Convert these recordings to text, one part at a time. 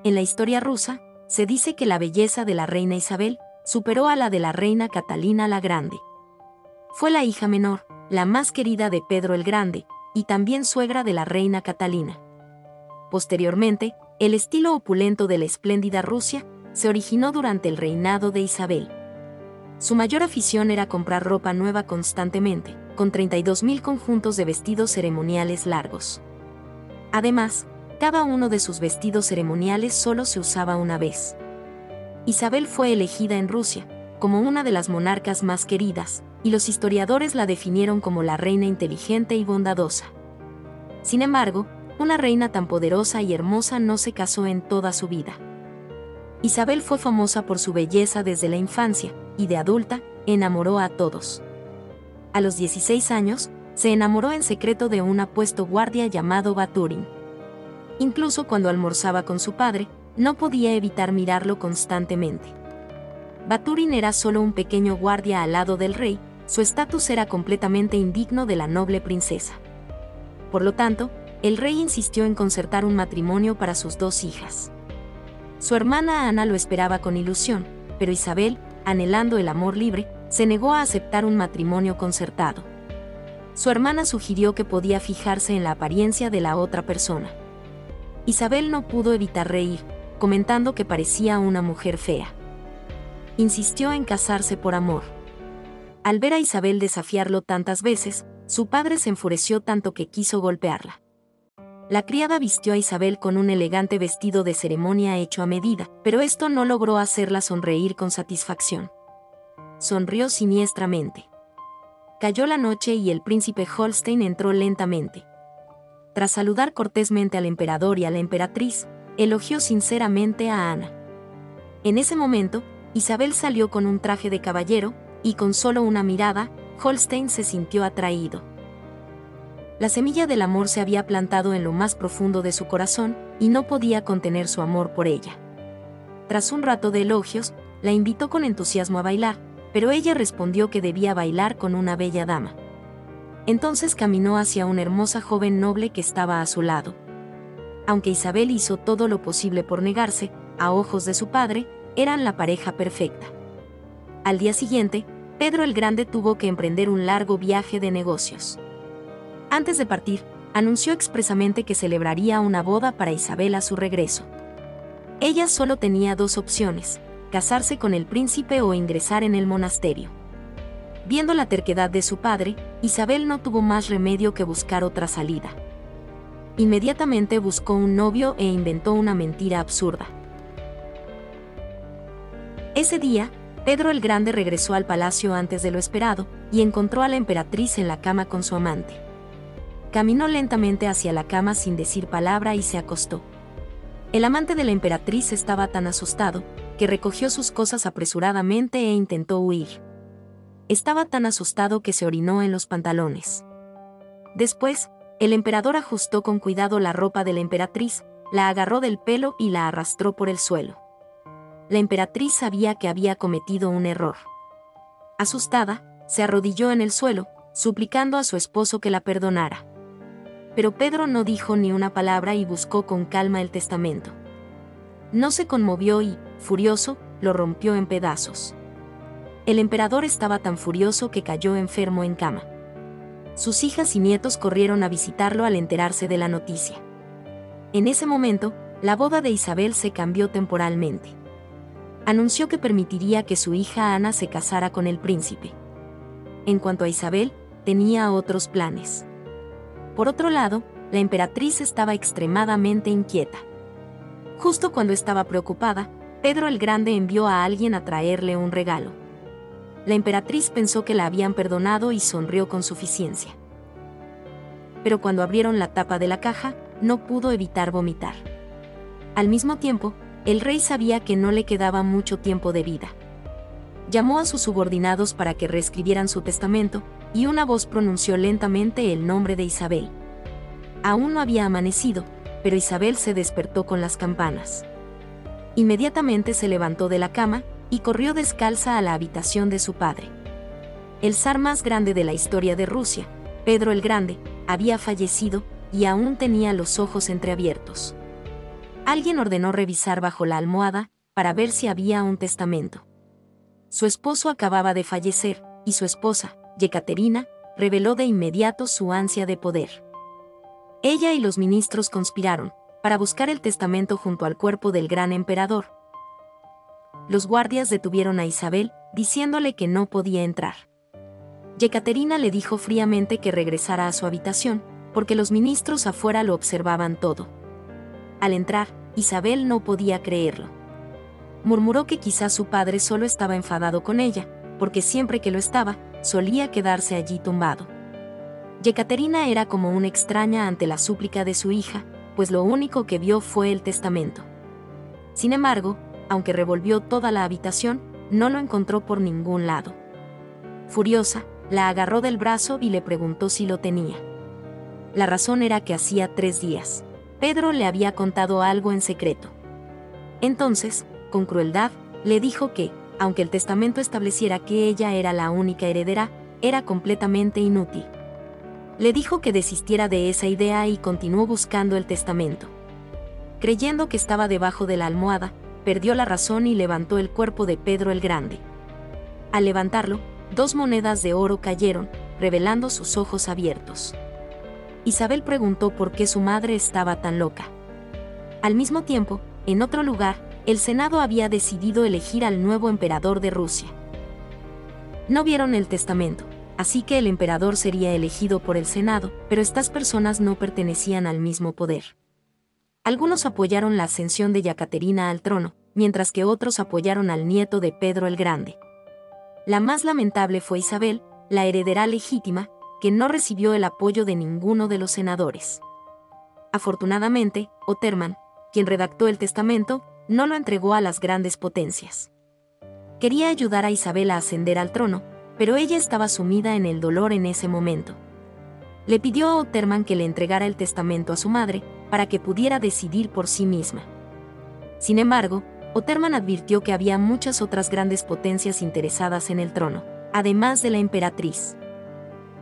En la historia rusa, se dice que la belleza de la reina Isabel superó a la de la reina Catalina la Grande. Fue la hija menor, la más querida de Pedro el Grande, y también suegra de la reina Catalina. Posteriormente, el estilo opulento de la espléndida Rusia se originó durante el reinado de Isabel. Su mayor afición era comprar ropa nueva constantemente, con 32.000 conjuntos de vestidos ceremoniales largos. Además, cada uno de sus vestidos ceremoniales solo se usaba una vez. Isabel fue elegida en Rusia como una de las monarcas más queridas, y los historiadores la definieron como la reina inteligente y bondadosa. Sin embargo, una reina tan poderosa y hermosa no se casó en toda su vida. Isabel fue famosa por su belleza desde la infancia, y de adulta, enamoró a todos. A los 16 años, se enamoró en secreto de un apuesto guardia llamado Baturin. Incluso cuando almorzaba con su padre, no podía evitar mirarlo constantemente. Baturin era solo un pequeño guardia al lado del rey, su estatus era completamente indigno de la noble princesa. Por lo tanto, el rey insistió en concertar un matrimonio para sus dos hijas. Su hermana Ana lo esperaba con ilusión, pero Isabel, anhelando el amor libre, se negó a aceptar un matrimonio concertado. Su hermana sugirió que podía fijarse en la apariencia de la otra persona. Isabel no pudo evitar reír, comentando que parecía una mujer fea. Insistió en casarse por amor. Al ver a Isabel desafiarlo tantas veces, su padre se enfureció tanto que quiso golpearla. La criada vistió a Isabel con un elegante vestido de ceremonia hecho a medida, pero esto no logró hacerla sonreír con satisfacción. Sonrió siniestramente. Cayó la noche y el príncipe Holstein entró lentamente. Tras saludar cortésmente al emperador y a la emperatriz, elogió sinceramente a Ana. En ese momento, Isabel salió con un traje de caballero, y con solo una mirada, Holstein se sintió atraído. La semilla del amor se había plantado en lo más profundo de su corazón, y no podía contener su amor por ella. Tras un rato de elogios, la invitó con entusiasmo a bailar, pero ella respondió que debía bailar con una bella dama. Entonces caminó hacia una hermosa joven noble que estaba a su lado. Aunque Isabel hizo todo lo posible por negarse, a ojos de su padre, eran la pareja perfecta. Al día siguiente, Pedro el Grande tuvo que emprender un largo viaje de negocios. Antes de partir, anunció expresamente que celebraría una boda para Isabel a su regreso. Ella solo tenía dos opciones: casarse con el príncipe o ingresar en el monasterio. Viendo la terquedad de su padre, Isabel no tuvo más remedio que buscar otra salida. Inmediatamente buscó un novio e inventó una mentira absurda. Ese día, Pedro el Grande regresó al palacio antes de lo esperado, y encontró a la emperatriz en la cama con su amante. Caminó lentamente hacia la cama sin decir palabra y se acostó. El amante de la emperatriz estaba tan asustado, que recogió sus cosas apresuradamente e intentó huir. Estaba tan asustado que se orinó en los pantalones. Después, el emperador ajustó con cuidado la ropa de la emperatriz, la agarró del pelo y la arrastró por el suelo. La emperatriz sabía que había cometido un error. Asustada, se arrodilló en el suelo, suplicando a su esposo que la perdonara. Pero Pedro no dijo ni una palabra y buscó con calma el testamento. No se conmovió y, furioso, lo rompió en pedazos. El emperador estaba tan furioso que cayó enfermo en cama. Sus hijas y nietos corrieron a visitarlo al enterarse de la noticia. En ese momento, la boda de Isabel se cambió temporalmente. Anunció que permitiría que su hija Ana se casara con el príncipe. En cuanto a Isabel, tenía otros planes. Por otro lado, la emperatriz estaba extremadamente inquieta. Justo cuando estaba preocupada, Pedro el Grande envió a alguien a traerle un regalo. La emperatriz pensó que la habían perdonado y sonrió con suficiencia. Pero cuando abrieron la tapa de la caja, no pudo evitar vomitar. Al mismo tiempo, el rey sabía que no le quedaba mucho tiempo de vida. Llamó a sus subordinados para que reescribieran su testamento, y una voz pronunció lentamente el nombre de Isabel. Aún no había amanecido, pero Isabel se despertó con las campanas. Inmediatamente se levantó de la cama, y corrió descalza a la habitación de su padre. El zar más grande de la historia de Rusia, Pedro el Grande, había fallecido, y aún tenía los ojos entreabiertos. Alguien ordenó revisar bajo la almohada para ver si había un testamento. Su esposo acababa de fallecer, y su esposa, Yekaterina, reveló de inmediato su ansia de poder. Ella y los ministros conspiraron para buscar el testamento junto al cuerpo del gran emperador. Los guardias detuvieron a Isabel, diciéndole que no podía entrar. Yekaterina le dijo fríamente que regresara a su habitación, porque los ministros afuera lo observaban todo. Al entrar, Isabel no podía creerlo. Murmuró que quizás su padre solo estaba enfadado con ella, porque siempre que lo estaba, solía quedarse allí tumbado. Yekaterina era como una extraña ante la súplica de su hija, pues lo único que vio fue el testamento. Sin embargo, aunque revolvió toda la habitación, no lo encontró por ningún lado. Furiosa, la agarró del brazo y le preguntó si lo tenía. La razón era que hacía 3 días, Pedro le había contado algo en secreto. Entonces, con crueldad, le dijo que, aunque el testamento estableciera que ella era la única heredera, era completamente inútil. Le dijo que desistiera de esa idea y continuó buscando el testamento. Creyendo que estaba debajo de la almohada, perdió la razón y levantó el cuerpo de Pedro el Grande. Al levantarlo, 2 monedas de oro cayeron, revelando sus ojos abiertos. Isabel preguntó por qué su madre estaba tan loca. Al mismo tiempo, en otro lugar, el Senado había decidido elegir al nuevo emperador de Rusia. No vieron el testamento, así que el emperador sería elegido por el Senado, pero estas personas no pertenecían al mismo poder. Algunos apoyaron la ascensión de Yekaterina al trono, mientras que otros apoyaron al nieto de Pedro el Grande. La más lamentable fue Isabel, la heredera legítima, que no recibió el apoyo de ninguno de los senadores. Afortunadamente, Oterman, quien redactó el testamento, no lo entregó a las grandes potencias. Quería ayudar a Isabel a ascender al trono, pero ella estaba sumida en el dolor en ese momento. Le pidió a Oterman que le entregara el testamento a su madre, para que pudiera decidir por sí misma. Sin embargo, Oterman advirtió que había muchas otras grandes potencias interesadas en el trono, además de la emperatriz.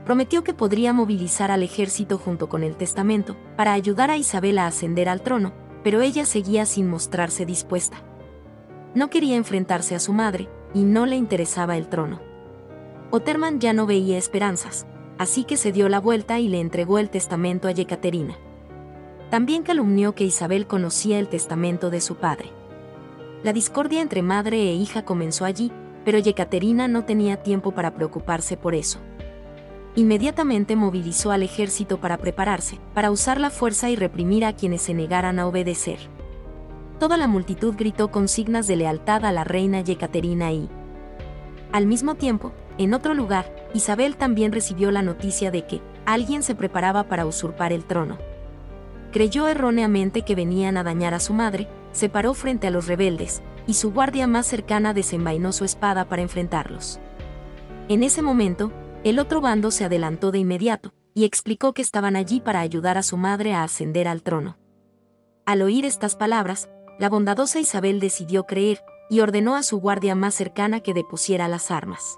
Prometió que podría movilizar al ejército junto con el testamento, para ayudar a Isabel a ascender al trono, pero ella seguía sin mostrarse dispuesta. No quería enfrentarse a su madre, y no le interesaba el trono. Oterman ya no veía esperanzas, así que se dio la vuelta y le entregó el testamento a Yekaterina. También calumnió que Isabel conocía el testamento de su padre. La discordia entre madre e hija comenzó allí, pero Yekaterina no tenía tiempo para preocuparse por eso. Inmediatamente movilizó al ejército para prepararse, para usar la fuerza y reprimir a quienes se negaran a obedecer. Toda la multitud gritó consignas de lealtad a la reina Yekaterina y, al mismo tiempo, en otro lugar, Isabel también recibió la noticia de que alguien se preparaba para usurpar el trono. Creyó erróneamente que venían a dañar a su madre, se paró frente a los rebeldes, y su guardia más cercana desenvainó su espada para enfrentarlos. En ese momento, el otro bando se adelantó de inmediato, y explicó que estaban allí para ayudar a su madre a ascender al trono. Al oír estas palabras, la bondadosa Isabel decidió creer, y ordenó a su guardia más cercana que depusiera las armas.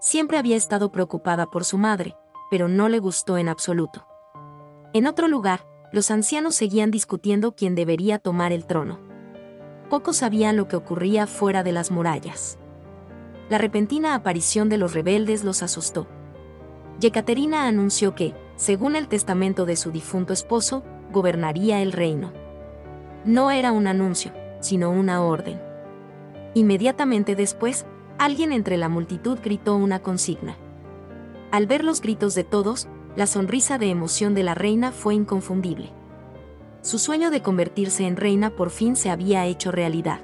Siempre había estado preocupada por su madre, pero no le gustó en absoluto. En otro lugar, los ancianos seguían discutiendo quién debería tomar el trono. Pocos sabían lo que ocurría fuera de las murallas. La repentina aparición de los rebeldes los asustó. Yekaterina anunció que, según el testamento de su difunto esposo, gobernaría el reino. No era un anuncio, sino una orden. Inmediatamente después, alguien entre la multitud gritó una consigna. Al ver los gritos de todos, la sonrisa de emoción de la reina fue inconfundible. Su sueño de convertirse en reina por fin se había hecho realidad.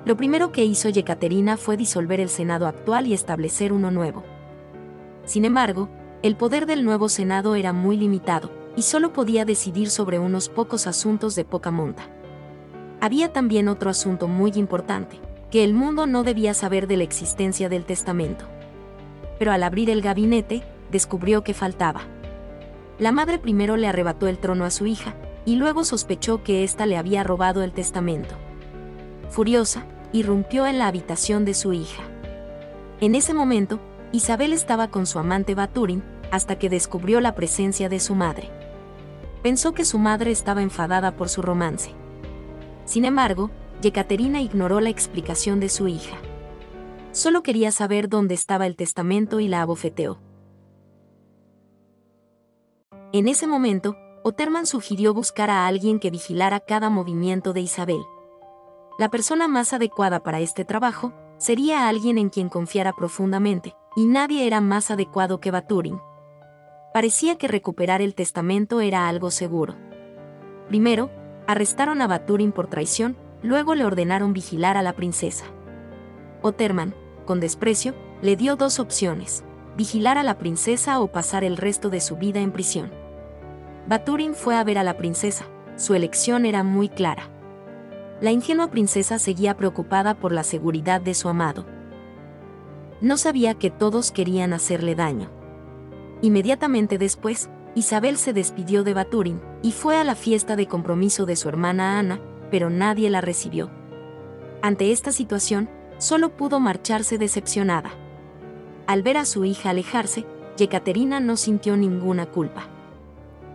Lo primero que hizo Yekaterina fue disolver el Senado actual y establecer uno nuevo. Sin embargo, el poder del nuevo Senado era muy limitado, y solo podía decidir sobre unos pocos asuntos de poca monta. Había también otro asunto muy importante, que el mundo no debía saber de la existencia del testamento. Pero al abrir el gabinete, descubrió que faltaba. La madre primero le arrebató el trono a su hija, y luego sospechó que ésta le había robado el testamento. Furiosa, irrumpió en la habitación de su hija. En ese momento, Isabel estaba con su amante Baturin, hasta que descubrió la presencia de su madre. Pensó que su madre estaba enfadada por su romance. Sin embargo, Yekaterina ignoró la explicación de su hija. Solo quería saber dónde estaba el testamento y la abofeteó. En ese momento, Oterman sugirió buscar a alguien que vigilara cada movimiento de Isabel. La persona más adecuada para este trabajo sería alguien en quien confiara profundamente, y nadie era más adecuado que Baturin. Parecía que recuperar el testamento era algo seguro. Primero, arrestaron a Baturin por traición, luego le ordenaron vigilar a la princesa. Oterman, con desprecio, le dio dos opciones: vigilar a la princesa o pasar el resto de su vida en prisión. Baturin fue a ver a la princesa. Su elección era muy clara. La ingenua princesa seguía preocupada por la seguridad de su amado. No sabía que todos querían hacerle daño. Inmediatamente después, Isabel se despidió de Baturin y fue a la fiesta de compromiso de su hermana Ana, pero nadie la recibió. Ante esta situación, solo pudo marcharse decepcionada. Al ver a su hija alejarse, Yekaterina no sintió ninguna culpa.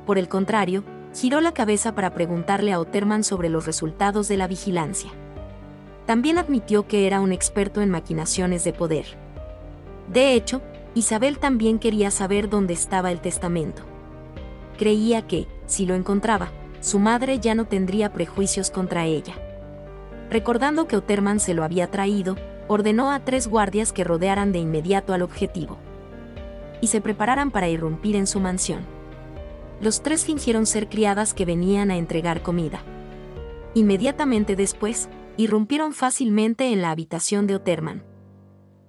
Por el contrario, giró la cabeza para preguntarle a Oterman sobre los resultados de la vigilancia. También admitió que era un experto en maquinaciones de poder. De hecho, Isabel también quería saber dónde estaba el testamento. Creía que, si lo encontraba, su madre ya no tendría prejuicios contra ella. Recordando que Oterman se lo había traído, ordenó a 3 guardias que rodearan de inmediato al objetivo y se prepararan para irrumpir en su mansión. Los 3 fingieron ser criadas que venían a entregar comida. Inmediatamente después, irrumpieron fácilmente en la habitación de Oterman.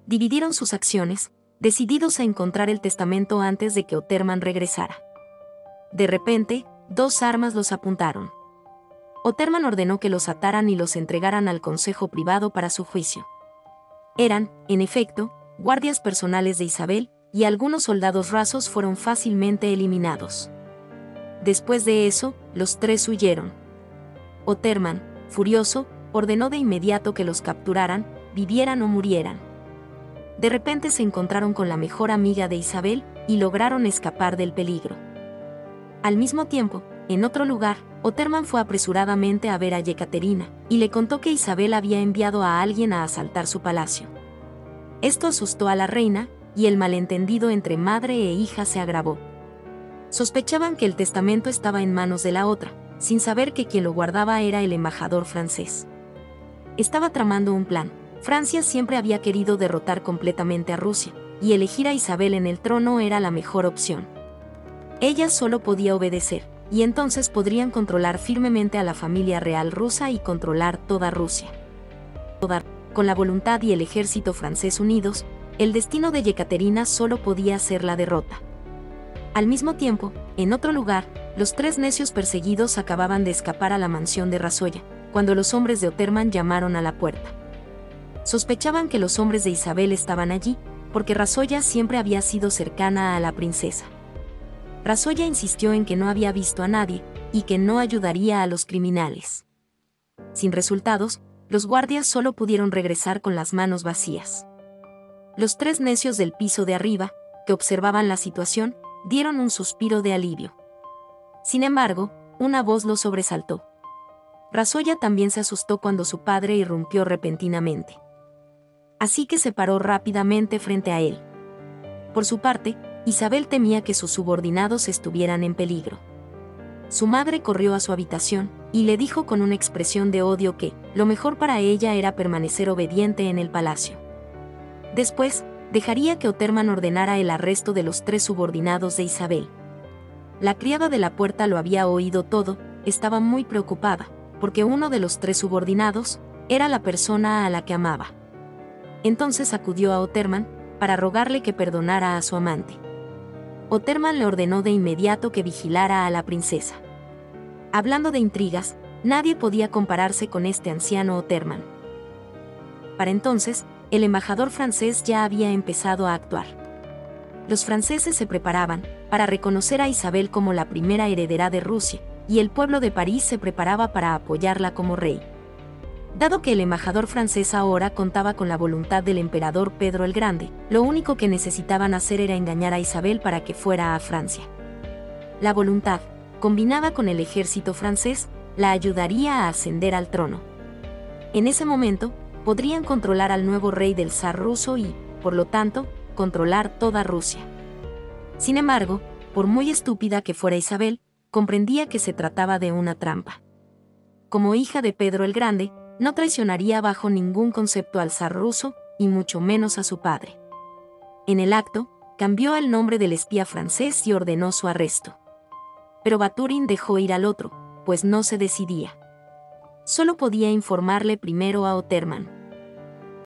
Dividieron sus acciones, decididos a encontrar el testamento antes de que Oterman regresara. De repente, 2 armas los apuntaron. Oterman ordenó que los ataran y los entregaran al consejo privado para su juicio. Eran, en efecto, guardias personales de Isabel, y algunos soldados rasos fueron fácilmente eliminados. Después de eso, los 3 huyeron. Oterman, furioso, ordenó de inmediato que los capturaran, vivieran o murieran. De repente se encontraron con la mejor amiga de Isabel y lograron escapar del peligro. Al mismo tiempo, en otro lugar, Oterman fue apresuradamente a ver a Yekaterina y le contó que Isabel había enviado a alguien a asaltar su palacio. Esto asustó a la reina, y el malentendido entre madre e hija se agravó. Sospechaban que el testamento estaba en manos de la otra, sin saber que quien lo guardaba era el embajador francés. Estaba tramando un plan. Francia siempre había querido derrotar completamente a Rusia, y elegir a Isabel en el trono era la mejor opción. Ella solo podía obedecer, y entonces podrían controlar firmemente a la familia real rusa y controlar toda Rusia. Con la voluntad y el ejército francés unidos, el destino de Yekaterina solo podía ser la derrota. Al mismo tiempo, en otro lugar, los 3 necios perseguidos acababan de escapar a la mansión de Rasoya, cuando los hombres de Oterman llamaron a la puerta. Sospechaban que los hombres de Isabel estaban allí, porque Rasoya siempre había sido cercana a la princesa. Rasoya insistió en que no había visto a nadie, y que no ayudaría a los criminales. Sin resultados, los guardias solo pudieron regresar con las manos vacías. Los 3 necios del piso de arriba, que observaban la situación, dieron un suspiro de alivio. Sin embargo, una voz los sobresaltó. Rasoya también se asustó cuando su padre irrumpió repentinamente. Así que se paró rápidamente frente a él. Por su parte, Isabel temía que sus subordinados estuvieran en peligro. Su madre corrió a su habitación y le dijo con una expresión de odio que lo mejor para ella era permanecer obediente en el palacio. Después, dejaría que Oterman ordenara el arresto de los 3 subordinados de Isabel. La criada de la puerta lo había oído todo, estaba muy preocupada, porque uno de los 3 subordinados era la persona a la que amaba. Entonces acudió a Oterman para rogarle que perdonara a su amante. Oterman le ordenó de inmediato que vigilara a la princesa. Hablando de intrigas, nadie podía compararse con este anciano Oterman. Para entonces, el embajador francés ya había empezado a actuar. Los franceses se preparaban para reconocer a Isabel como la primera heredera de Rusia, y el pueblo de París se preparaba para apoyarla como rey. Dado que el embajador francés ahora contaba con la voluntad del emperador Pedro el Grande, lo único que necesitaban hacer era engañar a Isabel para que fuera a Francia. La voluntad, combinada con el ejército francés, la ayudaría a ascender al trono. En ese momento, podrían controlar al nuevo rey del zar ruso y, por lo tanto, controlar toda Rusia. Sin embargo, por muy estúpida que fuera Isabel, comprendía que se trataba de una trampa. Como hija de Pedro el Grande, no traicionaría bajo ningún concepto al zar ruso, y mucho menos a su padre. En el acto, cambió el nombre del espía francés y ordenó su arresto. Pero Baturin dejó ir al otro, pues no se decidía. Solo podía informarle primero a Oterman.